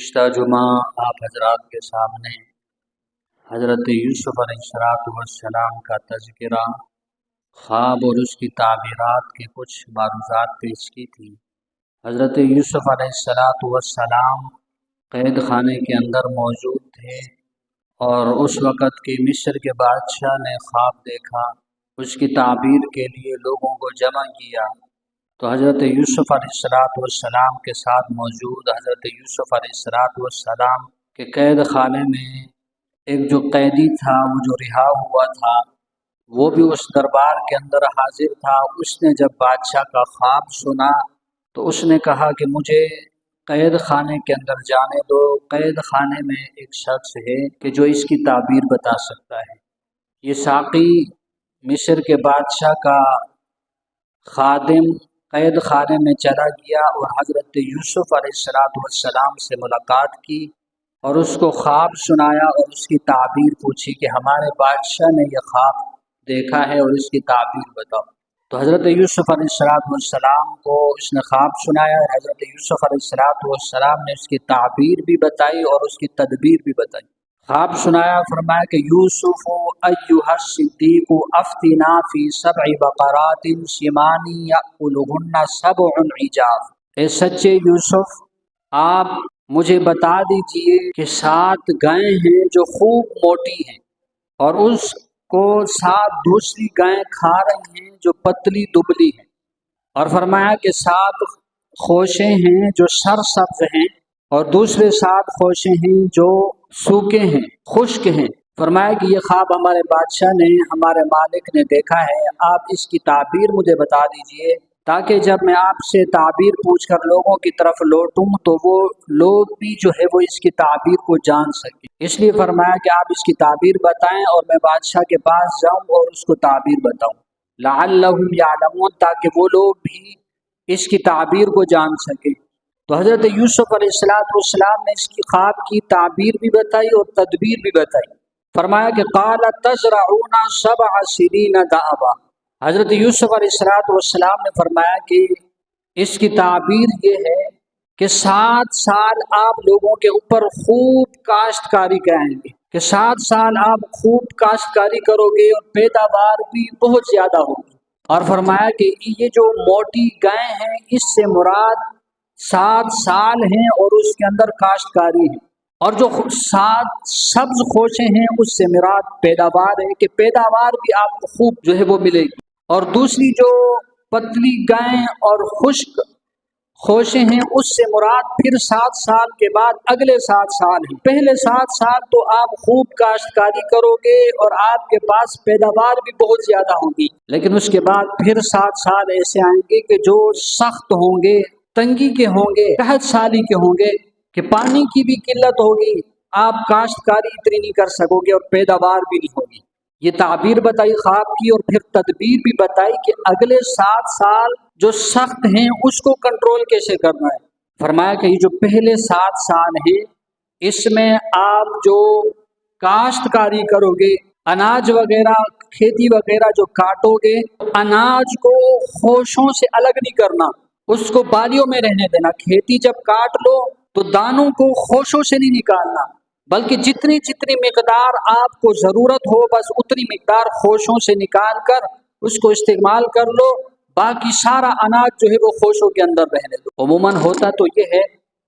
گزشتہ جمعہ آپ حضرات کے سامنے حضرت یوسف علیہ السلام کا تذکرہ، خواب اور اس کی تعبیرات کے کچھ معروضات پیش کی تھی۔ حضرت یوسف علیہ السلام قید خانے کے اندر موجود تھے اور اس وقت کے مصر کے بادشاہ نے خواب دیکھا، اس کی تعبیر کے لیے لوگوں کو جمع کیا تو حضرت یوسف علیہ السلام کے ساتھ موجود حضرت یوسف علیہ السلام کے قید خانے میں ایک جو قیدی تھا، وہ جو رہا ہوا تھا، وہ بھی اس دربار کے اندر حاضر تھا۔ اس نے جب بادشاہ کا خواب سنا تو اس نے کہا کہ مجھے قید خانے کے اندر جانے دو، قید خانے میں ایک شخص ہے کہ جو اس کی تعبیر بتا سکتا ہے۔ یہ ساقی مصر کے بادشاہ کا خادم قید خانے میں چلا گیا اور حضرت یوسف علیہ السلام سے ملاقات کی اور اس کو خواب سنایا اور اس کی تعبیر پوچھی کہ ہمارے بادشاہ نے یہ خواب دیکھا ہے اور اس کی تعبیر بتاؤ۔ تو حضرت یوسف علیہ السلام کو اس نے خواب سنایا اور حضرت یوسف علیہ السلام نے اس کی تعبیر بھی بتائی اور اس کی تدبیر بھی بتائی۔ خواب سنایا، فرمایا کہ یوسف ایھا الصدیق افتنا فی 7 بقرات سمان یأکلہن 7 عجاف۔ اے سچے یوسف، آپ مجھے بتا دیجئے کہ 7 گائیں ہیں جو خوب موٹی ہیں اور اس کو 7 دوسری گائیں کھا رہی ہیں جو پتلی دبلی ہیں، اور فرمایا کہ 7 خوشیں ہیں جو سرسبز ہیں اور دوسرے 7 خوشیں ہیں جو سوکھے ہیں، خشک ہیں۔ فرمایا کہ یہ خواب ہمارے بادشاہ نے، ہمارے مالک نے دیکھا ہے، آپ اس کی تعبیر مجھے بتا دیجئے تاکہ جب میں آپ سے تعبیر پوچھ کر لوگوں کی طرف لوٹوں تو وہ لوگ بھی جو ہے وہ اس کی تعبیر کو جان سکیں۔ اس لیے فرمایا کہ آپ اس کی تعبیر بتائیں اور میں بادشاہ کے پاس جاؤں اور اس کو تعبیر بتاؤں، لعلہم یعلمون، تاکہ وہ لوگ بھی اس کی تعبیر کو جان سکیں۔ تو حضرت یوسف علیہ السلام نے اس کی خواب کی تعبیر بھی بتائی اور تدبیر بھی بتائی۔ فرمایا کہ قال تزرعون 7 سنین دأبا۔ حضرت یوسف علیہ السلام نے فرمایا کہ اس کی تعبیر یہ ہے کہ 7 سال آپ لوگوں کے اوپر خوب کاشتکاری کرائیں گے، کہ 7 سال آپ خوب کاشتکاری کرو گے اور پیداوار بھی بہت زیادہ ہوگی۔ اور فرمایا کہ یہ جو موٹی گائیں ہیں اس سے مراد 7 سال ہیں اور اس کے اندر کاشتکاری ہے، اور جو 7 سبز خوشیں ہیں اس سے مراد پیداوار ہے کہ پیداوار بھی آپ کو خوب جو ہے وہ ملے گی، اور دوسری جو پتلی گائیں اور خشک خوشیں ہیں اس سے مراد پھر 7 سال کے بعد اگلے 7 سال ہیں۔ پہلے 7 سال تو آپ خوب کاشتکاری کرو گے اور آپ کے پاس پیداوار بھی بہت زیادہ ہوگی، لیکن اس کے بعد پھر 7 سال ایسے آئیں گے کہ جو سخت ہوں گے، تنگی کے ہوں گے، قحط سالی کے ہوں گے، کہ پانی کی بھی قلت ہوگی، آپ کاشتکاری اتنی نہیں کر سکو گے اور پیداوار بھی نہیں ہوگی۔ یہ تعبیر بتائی خواب کی اور پھر تدبیر بھی بتائی کہ اگلے 7 سال جو سخت ہیں اس کو کنٹرول کیسے کرنا ہے۔ فرمایا کہ یہ جو پہلے 7 سال ہیں اس میں آپ جو کاشتکاری کرو گے، اناج وغیرہ، کھیتی وغیرہ جو کاٹو گے، اناج کو خوشوں سے الگ نہیں کرنا، اس کو بالیوں میں رہنے دینا۔ کھیتی جب کاٹ لو تو دانوں کو خوشوں سے نہیں نکالنا، بلکہ جتنی مقدار آپ کو ضرورت ہو بس اتنی مقدار خوشوں سے نکال کر اس کو استعمال کر لو، باقی سارا اناج جو ہے وہ خوشوں کے اندر رہنے دو۔ عموماً ہوتا تو یہ ہے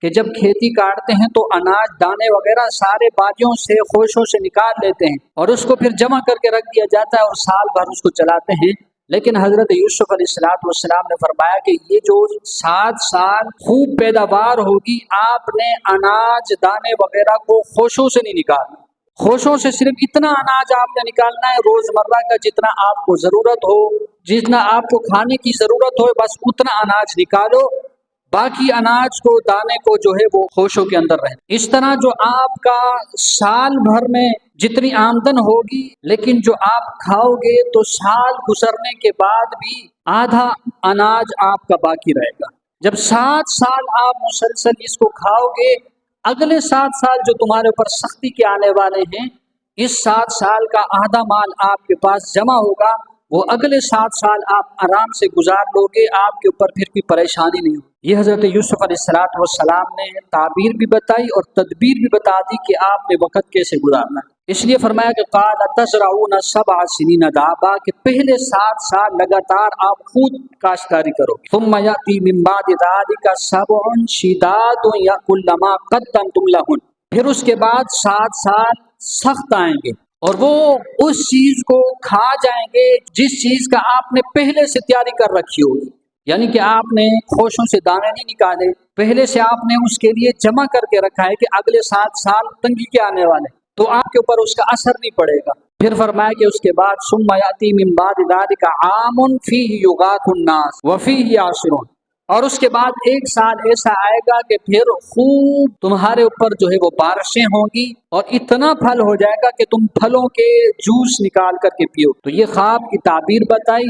کہ جب کھیتی کاٹتے ہیں تو اناج دانے وغیرہ سارے بالیوں سے، خوشوں سے نکال لیتے ہیں اور اس کو پھر جمع کر کے رکھ دیا جاتا ہے اور سال بھر اس کو چلاتے ہیں، لیکن حضرت یوسف علیہ السلام نے فرمایا کہ یہ جو 7 سال خوب پیداوار ہوگی، آپ نے اناج دانے وغیرہ کو خوشوں سے نہیں نکالنا، خوشوں سے صرف اتنا اناج آپ نے نکالنا ہے روزمرہ کا، جتنا آپ کو ضرورت ہو، جتنا آپ کو کھانے کی ضرورت ہو، بس اتنا اناج نکالو، باقی اناج کو، دانے کو جو ہے وہ خوشوں کے اندر رہے۔ اس طرح جو آپ کا سال بھر میں جتنی آمدن ہوگی، لیکن جو آپ کھاؤ گے تو سال گزرنے کے بعد بھی آدھا اناج آپ کا باقی رہے گا۔ جب 7 سال آپ مسلسل اس کو کھاؤ گے، اگلے 7 سال جو تمہارے اوپر سختی کے آنے والے ہیں، اس 7 سال کا آدھا مال آپ کے پاس جمع ہوگا وہ اگلے 7 سال آپ آرام سے گزار لوگے، آپ کے اوپر پھر کوئی پریشانی نہیں ہوگی۔ یہ حضرت یوسف علیہ السلام نے تعبیر بھی بتائی اور تدبیر بھی بتا دی کہ آپ نے وقت کیسے گزارنا ہے۔ اس لیے فرمایا کہ قال تزرعون 7 سنین دابا، کہ پہلے 7 سال لگاتار آپ خود کاشتکاری کرو گے۔ ثم یاتی من بعد ذلک 7 شداد یاکل ما قدمتم لهن، پھر اس کے بعد 7 سال سخت آئیں گے اور وہ اس چیز کو کھا جائیں گے جس چیز کا آپ نے پہلے سے تیاری کر رکھی ہوگی، یعنی کہ آپ نے خوشوں سے دانے نہیں نکالے، پہلے سے آپ نے اس کے لیے جمع کر کے رکھا ہے کہ اگلے 7 سال تنگی کے آنے والے، تو آپ کے اوپر اس کا اثر نہیں پڑے گا۔ پھر فرمایا کہ اس کے بعد ثم یاتی من بعد ذلک عام فیہ یغاث الناس وفیہ یعصرون، اور اس کے بعد 1 سال ایسا آئے گا کہ پھر خوب تمہارے اوپر جو ہے وہ بارشیں ہوں گی اور اتنا پھل ہو جائے گا کہ تم پھلوں کے جوس نکال کر کے پیو۔ تو یہ خواب کی تعبیر بتائی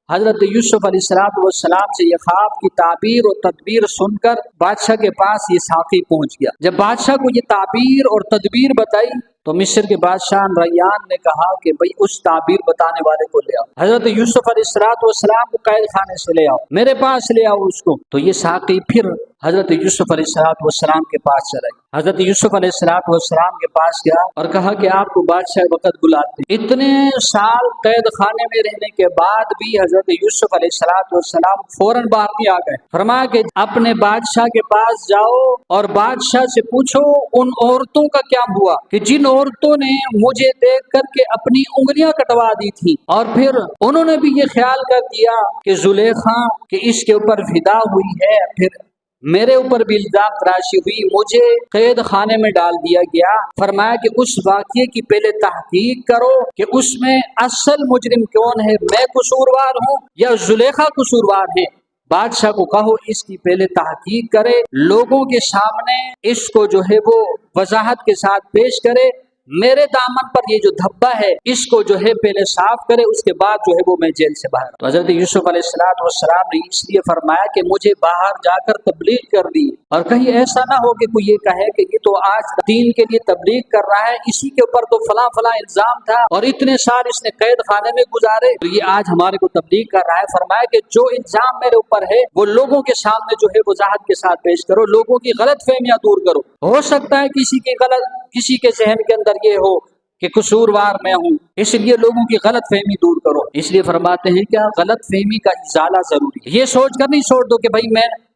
حضرت یوسف علیہ السلام سے۔ یہ خواب کی تعبیر اور تدبیر سن کر بادشاہ کے پاس یہ ساقی پہنچ گیا۔ جب بادشاہ کو یہ تعبیر اور تدبیر بتائی تو مصر کے بادشاہ ریان نے کہا کہ بھئی اس تعبیر بتانے والے کو لے آؤ، حضرت یوسف علیہ السلام کو قید خانے سے لے آؤ، میرے پاس لے آؤ اس کو۔ تو یہ ساقی پھر حضرت یوسف علیہ السلام کے پاس چلا گیا۔ حضرت یوسف علیہ السلام کے پاس گیا اور کہا کہ آپ کو بادشاہ وقت بلاتے ہیں۔ اتنے سال قید خانے میں رہنے کے بعد بھی حضرت یوسف علیہ السلام فوراً باہر نہیں آ گئے۔ فرمایا کہ اپنے بادشاہ کے پاس جاؤ اور بادشاہ سے پوچھو ان عورتوں کا کیا ہوا کہ جن عورتوں نے مجھے دیکھ کر کے اپنی انگلیاں کٹوا دی تھی، اور پھر انہوں نے بھی یہ خیال کر دیا کہ زلیخا کہ اس کے اوپر فدا ہوئی ہے، پھر میرے اوپر بھی الزام تراشی ہوئی، مجھے قید خانے میں ڈال دیا گیا۔ فرمایا کہ اس واقعے کی پہلے تحقیق کرو کہ اس میں اصل مجرم کون ہے، میں قصوروار ہوں یا زلیخا قصوروار ہے۔ بادشاہ کو کہو اس کی پہلے تحقیق کرے، لوگوں کے سامنے اس کو جو ہے وہ وضاحت کے ساتھ پیش کرے، میرے دامن پر یہ جو دھبا ہے اس کو جو ہے پہلے صاف کرے، اس کے بعد جو ہے وہ میں جیل سے باہر۔ تو حضرت یوسف علیہ السلام نے اس لیے فرمایا کہ مجھے باہر جا کر تبلیغ کر دی، اور کہیں ایسا نہ ہو کہ کوئی یہ کہے کہ یہ تو آج دین کے لیے تبلیغ کر رہا ہے، اسی کے اوپر تو فلاں فلاں الزام تھا اور اتنے سال اس نے قید خانے میں گزارے تو یہ آج ہمارے کو تبلیغ کر رہا ہے۔ فرمایا کہ جو الزام میرے اوپر ہے وہ لوگوں کے سامنے جو ہے وضاحت کے ساتھ پیش کرو، لوگوں کی غلط فہمیاں دور کرو۔ ہو سکتا ہے کسی کے ذہن کے اندر یہ ہو کہ قصوروار میں ہوں، اس لیے لوگوں کی غلط فہمی دور کرو۔ اس لیے فرماتے ہیں کہ غلط فہمی کا ازالہ ضروری ہے۔ یہ سوچ کر نہیں چھوڑ دو کہ بھائی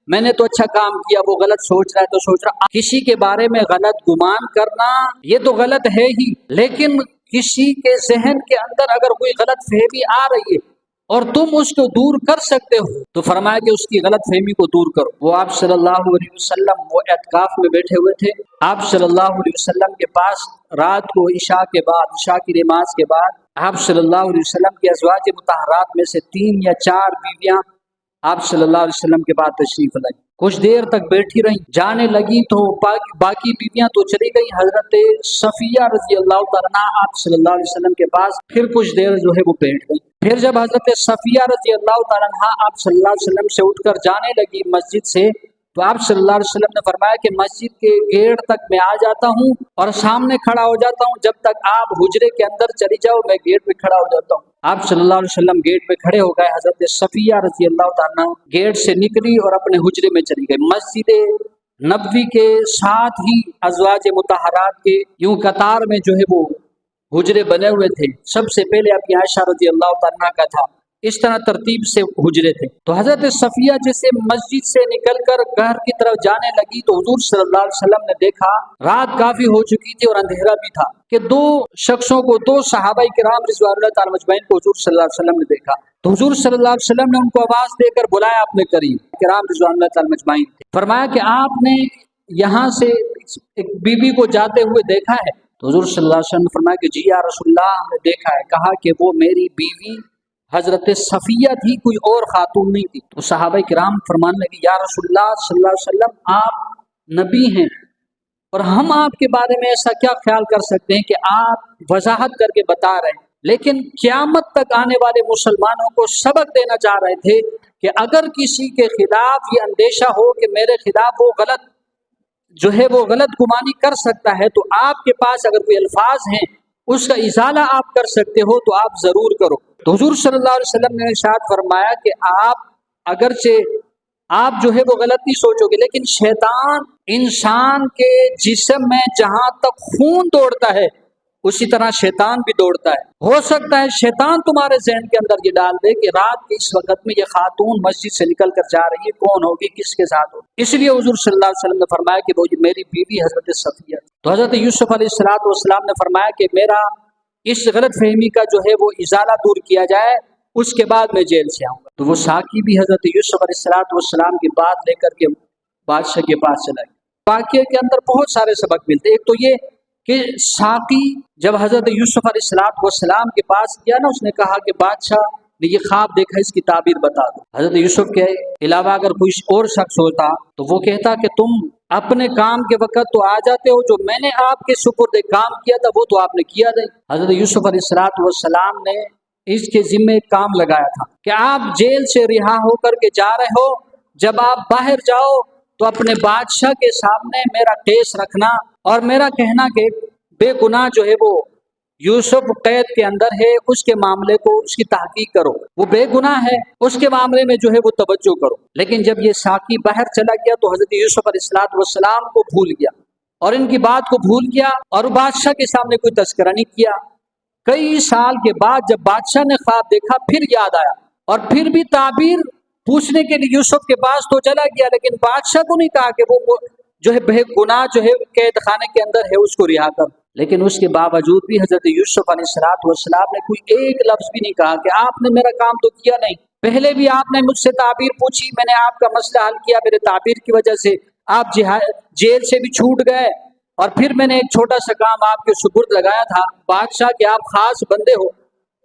میں نے تو اچھا کام کیا، وہ غلط سوچ رہا ہے تو سوچ رہا۔ کسی کے بارے میں غلط گمان کرنا یہ تو غلط ہے ہی، لیکن کسی کے ذہن کے اندر اگر کوئی غلط فہمی آ رہی ہے اور تم اس کو دور کر سکتے ہو تو فرمایا کہ اس کی غلط فہمی کو دور کرو۔ وہ آپ صلی اللہ علیہ وسلم وہ اعتکاف میں بیٹھے ہوئے تھے، آپ صلی اللہ علیہ وسلم کے پاس رات کو عشاء کی نماز کے بعد آپ صلی اللہ علیہ وسلم کی ازواج مطہرات میں سے 3 یا 4 بیویاں آپ صلی اللہ علیہ وسلم کے بعد تشریف لائی، کچھ دیر تک بیٹھی رہیں، جانے لگی تو باقی بیویاں تو چلی گئی، حضرت صفیہ رضی اللہ تعالیٰ عنہا آپ صلی اللہ علیہ وسلم کے پاس پھر کچھ دیر جو ہے وہ بیٹھ گئی۔ پھر جب حضرت صفیہ رضی اللہ تعالیٰ عنہا آپ صلی اللہ علیہ وسلم سے اٹھ کر جانے لگی مسجد سے، تو آپ صلی اللہ علیہ وسلم نے فرمایا کہ مسجد کے گیٹ تک میں آ جاتا ہوں اور سامنے کھڑا ہو جاتا ہوں، جب تک آپ حجرے کے اندر چلی جاؤ میں گیٹ پہ کھڑا ہو جاتا ہوں۔ آپ صلی اللہ علیہ وسلم گیٹ پہ کھڑے ہو گئے، حضرت صفیہ رضی اللہ تعالیٰ گیٹ سے نکلی اور اپنے حجرے میں چلی گئی۔ مسجد نبوی کے ساتھ ہی ازواج مطہرات کے یوں قطار میں جو ہے وہ حجرے بنے ہوئے تھے، سب سے پہلے اپنی عائشہ رضی اللہ تعالیٰ کا تھا، اس طرح ترتیب سے حجرے تھے۔ تو حضرت صفیہ جیسے مسجد سے نکل کر گھر کی طرف جانے لگی تو حضور صلی اللہ علیہ وسلم نے دیکھا رات کافی ہو چکی تھی اور اندھیرا بھی تھا کہ 2 شخصوں کو، 2 صحابہ کرام رضوان اللہ تعالی مجمعین کو حضور صلی اللہ علیہ وسلم نے دیکھا۔ تو حضور صلی اللہ علیہ وسلم نے ان کو آواز دے کر بلایا اپنے قریب، کرام رضوان اللہ تعالی مجمعین تھے۔ فرمایا کہ آپ نے یہاں سے ایک بی بی کو جاتے ہوئے دیکھا ہے؟ تو حضور صلی اللہ علیہ وسلم نے فرمایا کہ جی یا رسول اللہ ہم نے دیکھا ہے۔ کہا کہ وہ میری بیوی حضرت صفیہ تھی، کوئی اور خاتون نہیں تھی۔ تو صحابہ کرام فرمانے لگے یا رسول اللہ صلی اللہ علیہ وسلم آپ نبی ہیں اور ہم آپ کے بارے میں ایسا کیا خیال کر سکتے ہیں کہ آپ وضاحت کر کے بتا رہے ہیں، لیکن قیامت تک آنے والے مسلمانوں کو سبق دینا چاہ رہے تھے کہ اگر کسی کے خلاف یہ اندیشہ ہو کہ میرے خلاف وہ غلط گمانی کر سکتا ہے تو آپ کے پاس اگر کوئی الفاظ ہیں اس کا ازالہ آپ کر سکتے ہو تو آپ ضرور کرو۔ تو حضور صلی اللہ علیہ وسلم نے ارشاد فرمایا کہ آپ اگرچہ آپ جو ہے وہ غلط نہیں سوچو گے، لیکن شیطان انسان کے جسم میں جہاں تک خون دوڑتا ہے اسی طرح شیطان بھی دوڑتا ہے۔ ہو سکتا ہے شیطان تمہارے ذہن کے اندر یہ ڈال دے کہ رات کے اس وقت میں یہ خاتون مسجد سے نکل کر جا رہی ہے، کون ہوگی، کس کے ساتھ ہوگی۔ اس لیے حضور صلی اللہ علیہ وسلم نے فرمایا کہ وہ میری بیوی حضرت صفیہ۔ تو حضرت یوسف علیہ السلام نے فرمایا کہ میرا اس غلط فہمی کا جو ہے وہ ازالہ دور کیا جائے، اس کے بعد میں جیل سے آؤں گا۔ تو وہ ساقی بھی حضرت یوسف علیہ السلام کی بات لے کر کے بادشاہ کے پاس چلا گیا۔ واقعے کے اندر بہت سارے سبق ملتے ہیں۔ ایک تو یہ کہ ساقی جب حضرت یوسف علیہ السلام کے پاس گیا نا، اس نے کہا کہ بادشاہ نے یہ خواب دیکھا، اس کی تعبیر بتا دو۔ حضرت یوسف کے علاوہ اگر کوئی اور شخص ہوتا تو وہ کہتا کہ تم اپنے کام کے وقت تو آ جاتے ہو، جو میں نے آپ کے سپرد کام کیا تھا وہ تو آپ نے کیا نہیں۔ حضرت یوسف علیہ السلام نے اس کے ذمے ایک کام لگایا تھا کہ آپ جیل سے رہا ہو کر کے جا رہے ہو، جب آپ باہر جاؤ تو اپنے بادشاہ کے سامنے میرا کیس رکھنا اور میرا کہنا کہ بے گناہ جو ہے وہ یوسف قید کے اندر ہے، اس کے معاملے کو اس کی تحقیق کرو، وہ بے گناہ ہے، اس کے معاملے میں جو ہے وہ توجہ کرو۔ لیکن جب یہ ساقی باہر چلا گیا تو حضرت یوسف علیہ السلام کو بھول گیا اور ان کی بات کو بھول گیا اور بادشاہ کے سامنے کوئی تذکرہ نہیں کیا۔ کئی سال کے بعد جب بادشاہ نے خواب دیکھا پھر یاد آیا اور پھر بھی تعبیر پوچھنے کے لیے یوسف کے پاس تو چلا گیا، لیکن بادشاہ کو نہیں کہا کہ وہ جو ہے بے گناہ جو ہے قید خانے کے اندر ہے اس کو رہا کر۔ لیکن اس کے باوجود بھی حضرت یوسف علیہ السلام نے کوئی ایک لفظ بھی نہیں کہا کہ آپ نے میرا کام تو کیا نہیں، پہلے بھی آپ نے مجھ سے تعبیر پوچھی، میں نے آپ کا مسئلہ حل کیا، میرے تعبیر کی وجہ سے آپ جیل سے بھی چھوٹ گئے، اور پھر میں نے ایک چھوٹا سا کام آپ کے سپرد لگایا تھا بادشاہ کہ آپ خاص بندے ہو،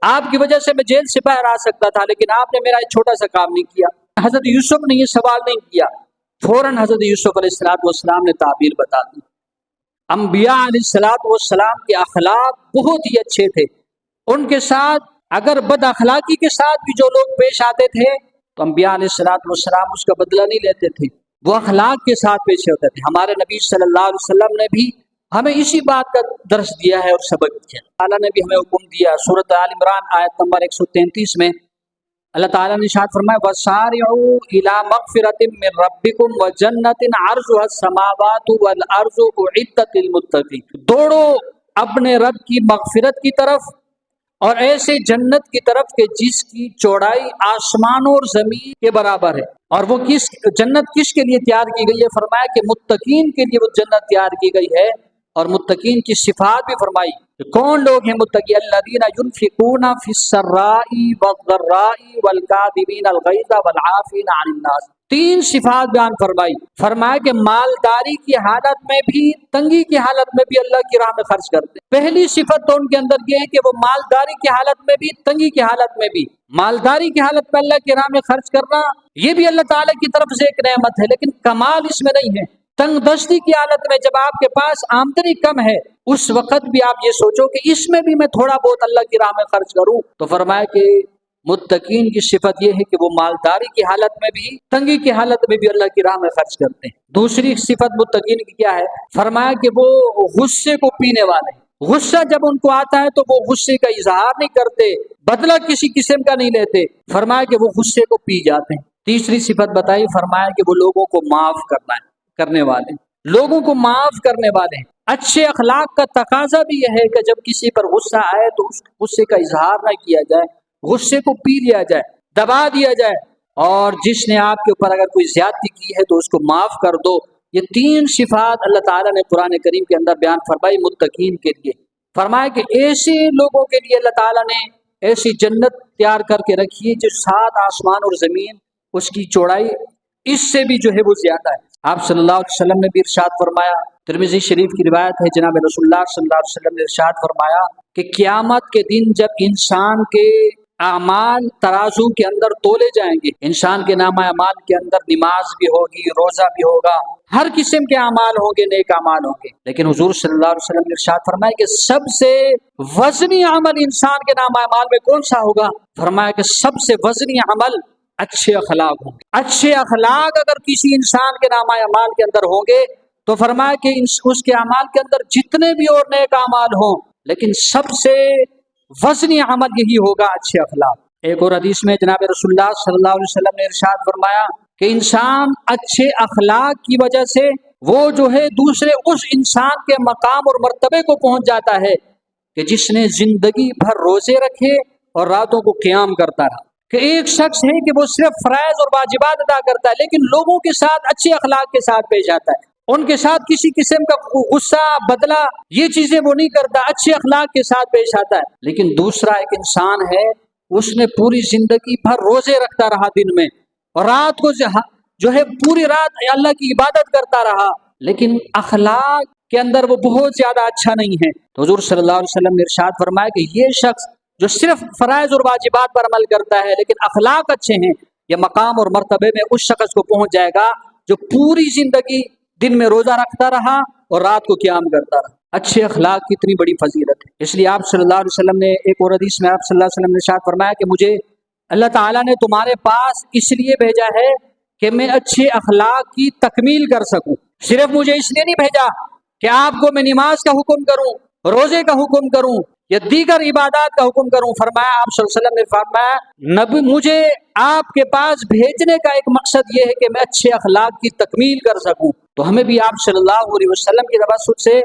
آپ کی وجہ سے میں جیل سے باہر آ سکتا تھا، لیکن آپ نے میرا ایک چھوٹا سا کام نہیں کیا۔ حضرت یوسف نے یہ سوال نہیں کیا، فوراً حضرت یوسف علیہ السلام نے تعبیر بتا دی۔ انبیاء علیہ السلام کے اخلاق بہت ہی اچھے تھے، ان کے ساتھ اگر بد اخلاقی کے ساتھ بھی جو لوگ پیش آتے تھے تو انبیاء علیہ السلام اس کا بدلہ نہیں لیتے تھے، وہ اخلاق کے ساتھ پیش ہوتے تھے۔ ہمارے نبی صلی اللہ علیہ وسلم نے بھی ہمیں اسی بات کا درس دیا ہے اور سبق دیا ہے۔ اللہ نے بھی ہمیں حکم دیا، سورۃ آل عمران آیت نمبر 133 میں اللہ تعالیٰ نے ارشاد فرمایا وَسَارِعُوا إِلَىٰ مَغْفِرَةٍ مِّن رَّبِّكُمْ وَجَنَّةٍ عَرْضُهَا السَّمَاوَاتُ وَالْأَرْضُ أُعِدَّتْ لِلْمُتَّقِينَ، دوڑو اپنے رب کی مغفرت کی طرف اور ایسے جنت کی طرف کہ جس کی چوڑائی آسمانوں اور زمین کے برابر ہے۔ اور وہ جنت کس کے لیے تیار کی گئی ہے؟ فرمایا کہ متقین کے لیے وہ جنت تیار کی گئی ہے، اور متقین کی صفات بھی فرمائی۔ کون لوگ ہیں متقی؟ الذین ينفقون فی السراء والضراء والکاظمین الغیظ والعافین عن الناس، تین صفات بیان فرمائی۔ فرمایا کہ مالداری کی حالت میں بھی، تنگی کی حالت میں بھی اللہ کی راہ میں خرچ کرتے۔ پہلی صفت تو ان کے اندر یہ ہے کہ وہ مالداری کی حالت میں بھی، تنگی کی حالت میں بھی، مالداری کی حالت میں اللہ کی راہ میں خرچ کرنا یہ بھی اللہ تعالیٰ کی طرف سے ایک نعمت ہے، لیکن کمال اس میں نہیں ہے۔ تنگ دستی کی حالت میں جب آپ کے پاس آمدنی کم ہے اس وقت بھی آپ یہ سوچو کہ اس میں بھی میں تھوڑا بہت اللہ کی راہ میں خرچ کروں، تو فرمایا کہ متقین کی صفت یہ ہے کہ وہ مالداری کی حالت میں بھی، تنگی کی حالت میں بھی اللہ کی راہ میں خرچ کرتے ہیں۔ دوسری صفت متقین کی کیا ہے؟ فرمایا کہ وہ غصے کو پینے والے ہیں، غصہ جب ان کو آتا ہے تو وہ غصے کا اظہار نہیں کرتے، بدلہ کسی قسم کا نہیں لیتے، فرمایا کہ وہ غصے کو پی جاتے ہیں۔ تیسری صفت بتائی، فرمایا کہ وہ لوگوں کو معاف کرنے والے، لوگوں کو معاف کرنے والے ہیں۔ اچھے اخلاق کا تقاضا بھی یہ ہے کہ جب کسی پر غصہ آئے تو اس غصے کا اظہار نہ کیا جائے، غصے کو پی لیا جائے، دبا دیا جائے، اور جس نے آپ کے اوپر اگر کوئی زیادتی کی ہے تو اس کو معاف کر دو۔ یہ تین صفات اللہ تعالیٰ نے قرآن کریم کے اندر بیان فرمائی متقین کے لیے۔ فرمایا کہ ایسے لوگوں کے لیے اللہ تعالیٰ نے ایسی جنت تیار کر کے رکھی ہے جو 7 آسمان اور زمین اس کی چوڑائی اس سے بھی جو ہے وہ زیادہ ہے۔ آپ صلی اللہ علیہ وسلم نے بھی ارشاد فرمایا، ترمذی شریف کی روایت ہے، جناب رسول اللہ صلی اللہ علیہ وسلم نے ارشاد فرمایا کہ قیامت کے دن جب انسان کے اعمال ترازو کے اندر تولے جائیں گے، انسان کے نامہ اعمال کے اندر نماز بھی ہوگی، روزہ بھی ہوگا، ہر قسم کے اعمال ہوں گے، نیک اعمال ہوں گے، لیکن حضور صلی اللہ علیہ وسلم نے ارشاد فرمایا کہ سب سے وزنی عمل انسان کے نامہ اعمال میں کون سا ہوگا؟ فرمایا کہ سب سے وزنی عمل اچھے اخلاق ہوں گے۔ اچھے اخلاق اگر کسی انسان کے نامہ اعمال کے اندر ہوں گے تو فرمایا کہ اس کے اعمال کے اندر جتنے بھی اور نیک اعمال ہوں لیکن سب سے وزنی عمل یہی ہوگا اچھے اخلاق۔ ایک اور حدیث میں جناب رسول اللہ صلی اللہ علیہ وسلم نے ارشاد فرمایا کہ انسان اچھے اخلاق کی وجہ سے وہ جو ہے دوسرے اس انسان کے مقام اور مرتبے کو پہنچ جاتا ہے کہ جس نے زندگی بھر روزے رکھے اور راتوں کو قیام کرتا رہا۔ کہ ایک شخص ہے کہ وہ صرف فرائض اور واجبات ادا کرتا ہے لیکن لوگوں کے ساتھ اچھے اخلاق کے ساتھ پیش آتا ہے، ان کے ساتھ کسی قسم کا غصہ بدلہ یہ چیزیں وہ نہیں کرتا، اچھے اخلاق کے ساتھ پیش آتا ہے۔ لیکن دوسرا ایک انسان ہے، اس نے پوری زندگی بھر روزے رکھتا رہا دن میں اور رات کو جو ہے پوری رات اللہ کی عبادت کرتا رہا، لیکن اخلاق کے اندر وہ بہت زیادہ اچھا نہیں ہے۔ تو حضور صلی اللہ علیہ وسلم نے ارشاد فرمایا کہ یہ شخص جو صرف فرائض اور واجبات پر عمل کرتا ہے لیکن اخلاق اچھے ہیں، یہ مقام اور مرتبے میں اس شخص کو پہنچ جائے گا جو پوری زندگی دن میں روزہ رکھتا رہا اور رات کو قیام کرتا رہا۔ اچھے اخلاق کی اتنی بڑی فضیلت ہے، اس لیے آپ صلی اللہ علیہ وسلم نے ایک اور حدیث میں آپ صلی اللہ علیہ وسلم نے ارشاد فرمایا کہ مجھے اللہ تعالیٰ نے تمہارے پاس اس لیے بھیجا ہے کہ میں اچھے اخلاق کی تکمیل کر سکوں۔ صرف مجھے اس لیے نہیں بھیجا کہ آپ کو میں نماز کا حکم کروں، روزے کا حکم کروں یا دیگر عبادات کا حکم کروں۔ فرمایا آپ صلی اللہ علیہ وسلم نے فرمایا نبی مجھے آپ کے پاس بھیجنے کا ایک مقصد یہ ہے کہ میں اچھے اخلاق کی تکمیل کر سکوں۔ تو ہمیں بھی آپ صلی اللہ علیہ وسلم کی توسط سے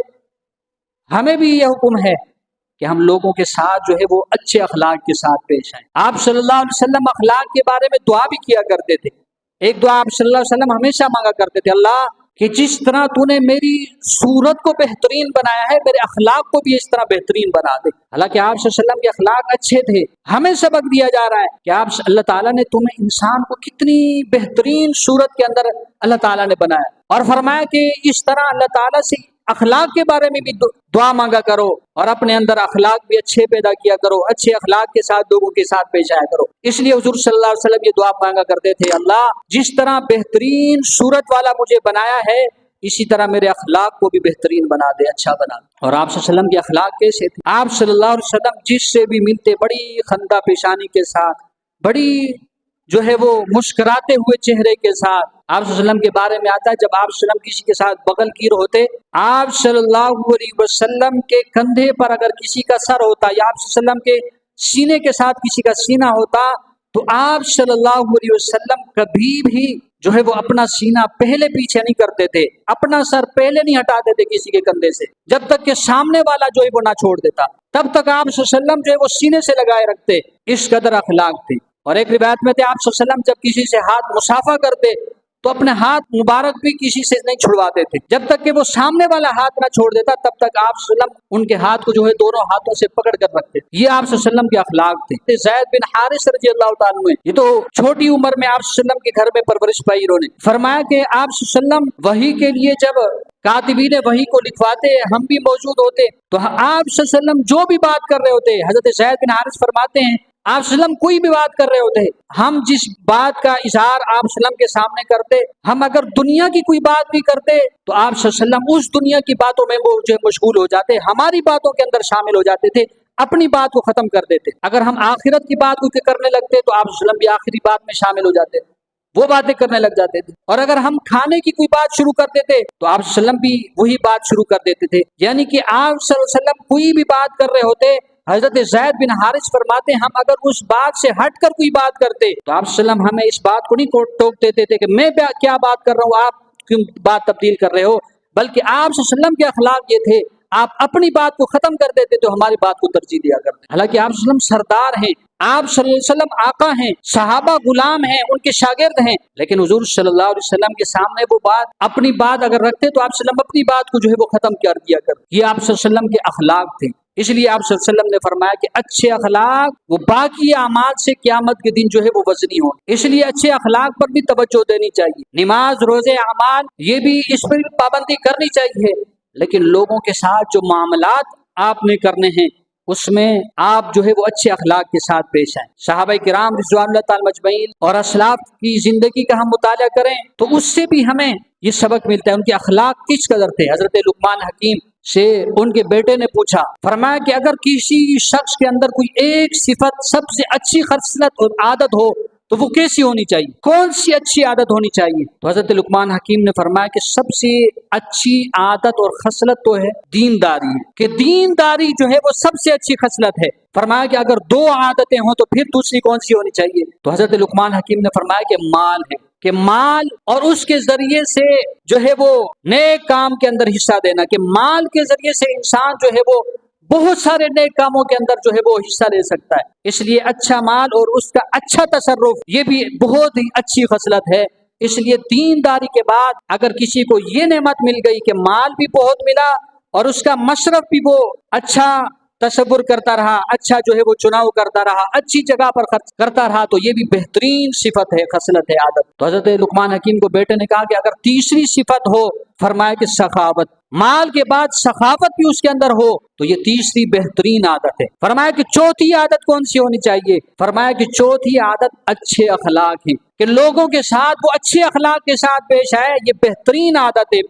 ہمیں بھی یہ حکم ہے کہ ہم لوگوں کے ساتھ جو ہے وہ اچھے اخلاق کے ساتھ پیش آئیں۔ آپ صلی اللہ علیہ وسلم اخلاق کے بارے میں دعا بھی کیا کرتے تھے۔ ایک دعا آپ صلی اللہ علیہ وسلم ہمیشہ مانگا کرتے تھے، اللہ کہ جس طرح تو نے میری صورت کو بہترین بنایا ہے میرے اخلاق کو بھی اس طرح بہترین بنا دے۔ حالانکہ آپ صلی اللہ علیہ وسلم کے اخلاق اچھے تھے، ہمیں سبق دیا جا رہا ہے کہ آپ اللہ تعالیٰ نے تمہیں انسان کو کتنی بہترین صورت کے اندر اللہ تعالیٰ نے بنایا، اور فرمایا کہ اس طرح اللہ تعالیٰ سے اخلاق کے بارے میں بھی دعا مانگا کرو اور اپنے اندر اخلاق بھی اچھے پیدا کیا کرو، اچھے اخلاق کے ساتھ لوگوں کے ساتھ پیش آیا کرو۔ اس لیے حضور صلی اللہ علیہ وسلم یہ دعا مانگا کرتے تھے، اللہ جس طرح بہترین صورت والا مجھے بنایا ہے اسی طرح میرے اخلاق کو بھی بہترین بنا دے، اچھا بنا دے۔ اور آپ صلی اللہ علیہ وسلم کے اخلاق کیسے تھے؟ آپ صلی اللہ علیہ وسلم جس سے بھی ملتے بڑی خندہ پیشانی کے ساتھ، بڑی جو ہے وہ مسکراتے ہوئے چہرے کے ساتھ، آپ صلی اللہ علیہ وسلم کے بارے میں آتا ہے جب آپ صلی اللہ علیہ وسلم کسی کے ساتھ بغل گیر ہوتے، آپ صلی اللہ علیہ وسلم کے کندھے پر اگر کسی کا سر ہوتا یا آپ صلی اللہ علیہ وسلم کے سینے کے ساتھ کسی کا سینہ ہوتا تو آپ صلی اللہ علیہ وسلم کبھی بھی جو ہے وہ اپنا سینہ پہلے پیچھے نہیں کرتے تھے، اپنا سر پہلے نہیں ہٹاتے تھے کسی کے کندھے سے جب تک کہ سامنے والا جو ہے وہ نہ چھوڑ دیتا، تب تک آپ صلی اللہ علیہ وسلم جو ہے وہ سینے سے لگائے رکھتے، اس قدر اخلاق تھے۔ اور ایک روایت میں تھے آپ صلی اللہ علیہ وسلم جب کسی سے ہاتھ مصافحہ کرتے تو اپنے ہاتھ مبارک بھی کسی سے نہیں چھڑواتے تھے جب تک کہ وہ سامنے والا ہاتھ نہ چھوڑ دیتا، تب تک آپ صلی اللہ علیہ وسلم ان کے ہاتھ کو جو ہے دونوں ہاتھوں سے پکڑ کر رکھتے۔ یہ آپ صلی اللہ علیہ وسلم کے اخلاق تھے۔ زید بن حارث رضی اللہ تعالیٰ عنہ، یہ تو چھوٹی عمر میں آپ صلی اللہ علیہ وسلم کے گھر میں پرورش پائی، انہوں نے فرمایا کہ آپ صلی اللہ علیہ وسلم وحی کے لیے جب کاتبین وحی کو لکھواتے ہم بھی موجود ہوتے تو آپ صلی اللہ علیہ وسلم جو بھی بات کر رہے ہوتے، حضرت زید بن حارث فرماتے ہیں آپ صلی اللہ علیہ وسلم کوئی بھی بات کر رہے ہوتے، ہم جس بات کا اظہار آپ صلی اللہ علیہ وسلم کے سامنے کرتے، ہم اگر دنیا کی کوئی بات بھی کرتے تو آپ صلی اللہ علیہ وسلم اس دنیا کی باتوں میں وہ جو مشغول ہو جاتے، ہماری باتوں کے اندر شامل ہو جاتے تھے، اپنی بات کو ختم کر دیتے۔ اگر ہم آخرت کی بات کو کرنے لگتے تو آپ صلی اللہ علیہ وسلم بھی آخری بات میں شامل ہو جاتے، وہ باتیں کرنے لگ جاتے تھے۔ اور اگر ہم کھانے کی کوئی بات شروع کرتے تھے تو آپ صلی اللہ علیہ وسلم بھی وہی بات شروع کر دیتے تھے۔ یعنی کہ آپ صلی اللہ علیہ وسلم کوئی بھی بات کر رہے ہوتے، حضرت زید بن حارث فرماتے ہم اگر اس بات سے ہٹ کر کوئی بات کرتے تو آپ صلی اللہ علیہ وسلم ہمیں اس بات کو نہیں ٹوک دیتے تھے کہ میں کیا بات کر رہا ہوں، آپ کیوں بات تبدیل کر رہے ہو، بلکہ آپ صلی اللہ علیہ وسلم کے اخلاق یہ تھے آپ اپنی بات کو ختم کر دیتے تو ہماری بات کو ترجیح دیا کرتے۔ حالانکہ آپ صلی اللہ علیہ وسلم سردار ہیں، آپ صلی اللہ علیہ وسلم آقا ہیں، صحابہ غلام ہیں، ان کے شاگرد ہیں، لیکن حضور صلی اللہ علیہ وسلم کے سامنے وہ بات اپنی بات اگر رکھتے تو آپ صلی اللہ علیہ وسلم اپنی بات کو جو ہے وہ ختم کر دیا کرتے۔ یہ آپ صلی اللہ علیہ وسلم کے اخلاق تھے۔ اس لیے آپ صلی اللہ علیہ وسلم نے فرمایا کہ اچھے اخلاق وہ باقی اعمال سے قیامت کے دن جو ہے وہ وزنی ہوں، اس لیے اچھے اخلاق پر بھی توجہ دینی چاہیے۔ نماز، روزے، اعمال یہ بھی اس پر بھی پابندی کرنی چاہیے، لیکن لوگوں کے ساتھ جو معاملات آپ نے کرنے ہیں اس میں آپ جو ہے وہ اچھے اخلاق کے ساتھ پیش آئیں۔ صحابہ کرام رضوان اللہ تعالی مجمعین اور اسلاف کی زندگی کا ہم مطالعہ کریں تو اس سے بھی ہمیں یہ سبق ملتا ہے ان کے اخلاق کس قدر تھے۔ حضرت لقمان حکیم سے ان کے بیٹے نے پوچھا، فرمایا کہ اگر کسی شخص کے اندر کوئی ایک صفت سب سے اچھی خصلت اور عادت ہو تو وہ کیسی ہونی چاہیے، کون سی اچھی عادت ہونی چاہیے؟ تو حضرت لقمان حکیم نے فرمایا کہ سب سے اچھی عادت اور خصلت تو ہے دینداری، کہ دینداری جو ہے وہ سب سے اچھی خصلت ہے۔ فرمایا کہ اگر دو عادتیں ہوں تو پھر دوسری کون سی ہونی چاہیے؟ تو حضرت لقمان حکیم نے فرمایا کہ مال ہے، کہ مال اور اس کے ذریعے سے جو ہے وہ نیک کام کے اندر حصہ دینا، کہ مال کے ذریعے سے انسان جو ہے وہ بہت سارے نیک کاموں کے اندر جو ہے وہ حصہ لے سکتا ہے۔ اس لیے اچھا مال اور اس کا اچھا تصرف یہ بھی بہت ہی اچھی خصلت ہے۔ اس لیے دینداری کے بعد اگر کسی کو یہ نعمت مل گئی کہ مال بھی بہت ملا اور اس کا مصرف بھی وہ اچھا تصور کرتا رہا، اچھا جو ہے وہ چناؤ کرتا رہا، اچھی جگہ پر خرچ کرتا رہا، تو یہ بھی بہترین صفت ہے، خصلت ہے، عادت۔ تو حضرت لقمان حکیم کو بیٹے نے کہا کہ اگر تیسری صفت ہو، فرمایا کہ سخاوت، مال کے بعد سخاوت بھی اس کے اندر ہو تو یہ تیسری بہترین عادت ہے۔ فرمایا کہ چوتھی عادت کون سی ہونی چاہیے؟ فرمایا کہ چوتھی عادت اچھے اخلاق ہیں، کہ لوگوں کے ساتھ وہ اچھے اخلاق کے ساتھ پیش آئے، یہ بہترین عادت ہے۔